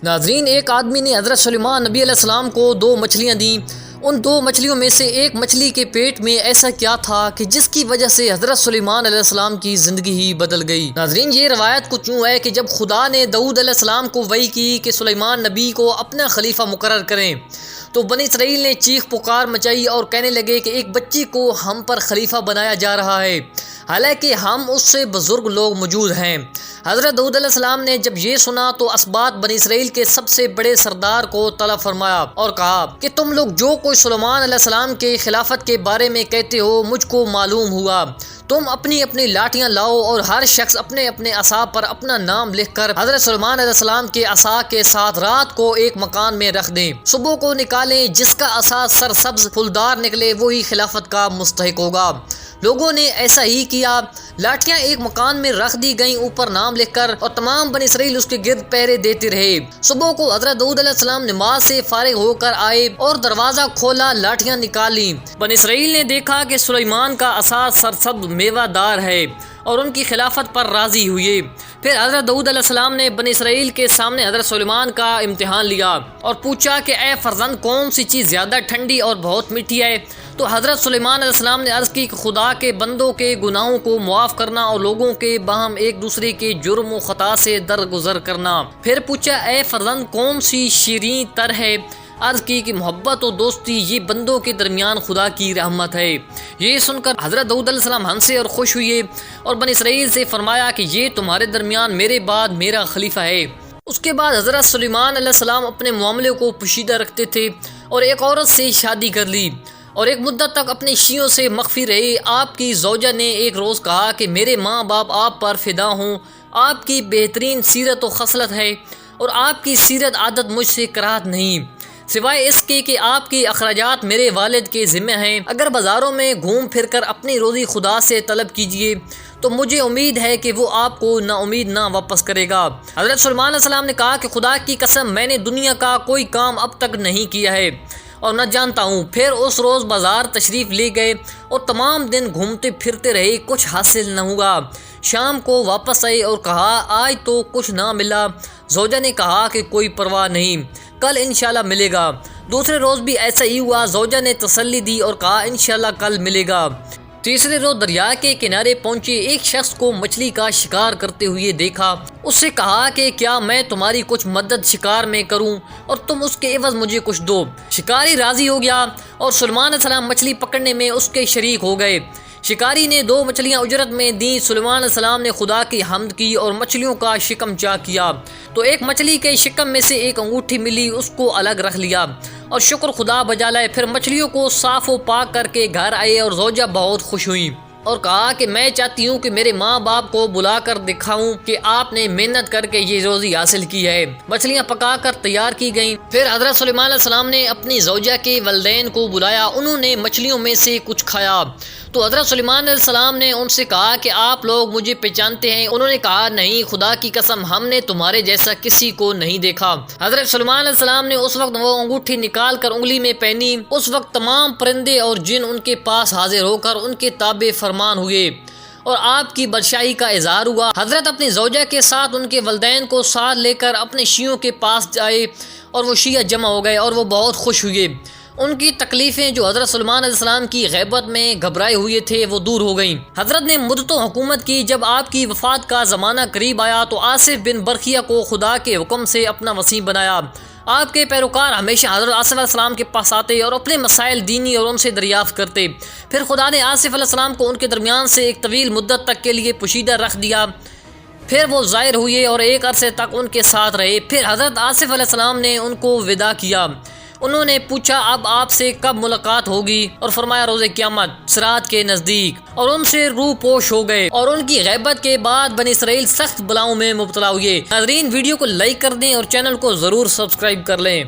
ناظرین، ایک آدمی نے حضرت سلیمان نبی علیہ السلام کو 2 مچھلیاں دیں۔ ان 2 مچھلیوں میں سے ایک مچھلی کے پیٹ میں ایسا کیا تھا کہ جس کی وجہ سے حضرت سلیمان علیہ السلام کی زندگی ہی بدل گئی۔ ناظرین، یہ روایت کچھ یوں ہے کہ جب خدا نے داؤد علیہ السلام کو وحی کی کہ سلیمان نبی کو اپنا خلیفہ مقرر کریں، تو بنی اسرائیل نے چیخ پکار مچائی اور کہنے لگے کہ ایک بچی کو ہم پر خلیفہ بنایا جا رہا ہے، حالانکہ ہم اس سے بزرگ لوگ موجود ہیں۔ حضرت داؤد علیہ السلام نے جب یہ سنا تو اسباط بنی اسرائیل کے سب سے بڑے سردار کو طلب فرمایا اور کہا کہ تم لوگ جو کوئی سلیمان علیہ السلام کے خلافت کے بارے میں کہتے ہو مجھ کو معلوم ہوا۔ تم اپنی اپنی لاٹیاں لاؤ اور ہر شخص اپنے اپنے عصا پر اپنا نام لکھ کر حضرت سلیمان علیہ السلام کے عصا کے ساتھ رات کو ایک مکان میں رکھ دیں، صبح کو نکالیں، جس کا عصا سرسبز پھولدار نکلے وہی خلافت کا مستحق ہوگا۔ لوگوں نے ایسا ہی کیا، لاٹیاں ایک مکان میں رکھ دی گئیں اوپر نام لکھ کر، اور تمام بنی اسرائیل اس کے گرد پہرے دیتے رہے۔ صبح کو حضرت داؤد علیہ السلام نماز سے فارغ ہو کر آئے اور دروازہ کھولا، لاٹیاں نکالیں۔ بنی اسرائیل نے دیکھا کہ سلیمان کا عصا سرسبز میوہ دار ہے اور ان کی خلافت پر راضی ہوئے۔ پھر حضرت داؤد علیہ السلام نے بنی اسرائیل کے سامنے حضرت سلیمان کا امتحان لیا اور پوچھا کہ اے فرزند، کون سی چیز زیادہ ٹھنڈی اور بہت میٹھی ہے؟ تو حضرت سلیمان علیہ السلام نے عرض کی کہ خدا کے بندوں کے گناہوں کو معاف کرنا اور لوگوں کے باہم ایک دوسرے کے جرم و خطا سے درگزر کرنا۔ پھر پوچھا اے فرزند، کون سی شیریں تر ہے؟ عرض کی کہ محبت و دوستی، یہ بندوں کے درمیان خدا کی رحمت ہے۔ یہ سن کر حضرت داؤد علیہ السلام ہنسے اور خوش ہوئے اور بنی اسرائیل سے فرمایا کہ یہ تمہارے درمیان میرے بعد میرا خلیفہ ہے۔ اس کے بعد حضرت سلیمان علیہ السلام اپنے معاملے کو پوشیدہ رکھتے تھے اور ایک عورت سے شادی کر لی اور ایک مدت تک اپنے شیعوں سے مخفی رہے۔ آپ کی زوجہ نے ایک روز کہا کہ میرے ماں باپ آپ پر فدا ہوں، آپ کی بہترین سیرت و خصلت ہے اور آپ کی سیرت عادت مجھ سے کراہت نہیں، سوائے اس کے کہ آپ کے اخراجات میرے والد کے ذمہ ہیں۔ اگر بازاروں میں گھوم پھر کر اپنی روزی خدا سے طلب کیجیے تو مجھے امید ہے کہ وہ آپ کو نا امید نہ واپس کرے گا۔ حضرت سلیمان علیہ السلام نے کہا کہ خدا کی قسم، میں نے دنیا کا کوئی کام اب تک نہیں کیا ہے اور نہ جانتا ہوں۔ پھر اس روز بازار تشریف لے گئے اور تمام دن گھومتے پھرتے رہے، کچھ حاصل نہ ہوا۔ شام کو واپس آئے اور کہا آج تو کچھ نہ ملا۔ زوجہ نے کہا کہ کوئی پرواہ نہیں، کل انشاءاللہ ملے گا۔ دوسرے روز بھی ایسا ہی ہوا، زوجہ نے تسلی دی اور کہا انشاءاللہ کل ملے گا۔ تیسرے روز دریا کے کنارے پہنچے، ایک شخص کو مچھلی کا شکار کرتے ہوئے دیکھا۔ اس سے کہا کہ کیا میں تمہاری کچھ مدد شکار میں کروں اور تم اس کے عوض مجھے کچھ دو؟ شکاری راضی ہو گیا اور سلیمان علیہ السلام مچھلی پکڑنے میں اس کے شریک ہو گئے۔ شکاری نے 2 مچھلیاں اجرت میں دیں۔ سلیمان علیہ السلام نے خدا کی حمد کی اور مچھلیوں کا شکم چاک کیا تو ایک مچھلی کے شکم میں سے ایک انگوٹھی ملی، اس کو الگ رکھ لیا اور شکر خدا بجا لائے۔ پھر مچھلیوں کو صاف و پاک کر کے گھر آئے اور زوجہ بہت خوش ہوئی اور کہا کہ میں چاہتی ہوں کہ میرے ماں باپ کو بلا کر دکھاؤں کہ آپ نے محنت کر کے یہ روزی حاصل کی ہے۔ مچھلیاں پکا کر تیار کی گئیں۔ پھر حضرت سلیمان علیہ السلام نے اپنی زوجہ کے والدین کو بلایا، انہوں نے مچھلیوں میں سے کچھ کھایا تو حضرت سلیمان علیہ السلام نے ان سے کہا کہ آپ لوگ مجھے پہچانتے ہیں؟ انہوں نے کہا نہیں، خدا کی قسم ہم نے تمہارے جیسا کسی کو نہیں دیکھا۔ حضرت سلیمان علیہ السلام نے اس وقت وہ انگوٹھی نکال کر انگلی میں پہنی۔ اس وقت تمام پرندے اور جن ان کے پاس حاضر ہو کر ان کے تابع فرمان ہوئے اور آپ کی بادشاہی کا اظہار ہوا۔ حضرت اپنی زوجہ کے ساتھ ان کے والدین کو ساتھ لے کر اپنے شیعوں کے پاس جائے اور وہ شیعہ جمع ہو گئے اور وہ بہت خوش ہوئے۔ ان کی تکلیفیں جو حضرت سلیمان علیہ السلام کی غیبت میں گھبرائے ہوئے تھے وہ دور ہو گئیں۔ حضرت نے مدتوں حکومت کی۔ جب آپ کی وفات کا زمانہ قریب آیا تو آصف بن برقیہ کو خدا کے حکم سے اپنا وصی بنایا۔ آپ کے پیروکار ہمیشہ حضرت آصف علیہ السلام کے پاس آتے اور اپنے مسائل دینی اور ان سے دریافت کرتے۔ پھر خدا نے آصف علیہ السلام کو ان کے درمیان سے ایک طویل مدت تک کے لیے پوشیدہ رکھ دیا۔ پھر وہ ظاہر ہوئے اور ایک عرصے تک ان کے ساتھ رہے۔ پھر حضرت آصف علیہ السلام نے ان کو وداع کیا۔ انہوں نے پوچھا اب آپ سے کب ملاقات ہوگی اور فرمایا روز قیامت صراط کے نزدیک، اور ان سے روح پوش ہو گئے اور ان کی غیبت کے بعد بنی اسرائیل سخت بلاؤں میں مبتلا ہوئے۔ ناظرین، ویڈیو کو لائک کر دیں اور چینل کو ضرور سبسکرائب کر لیں۔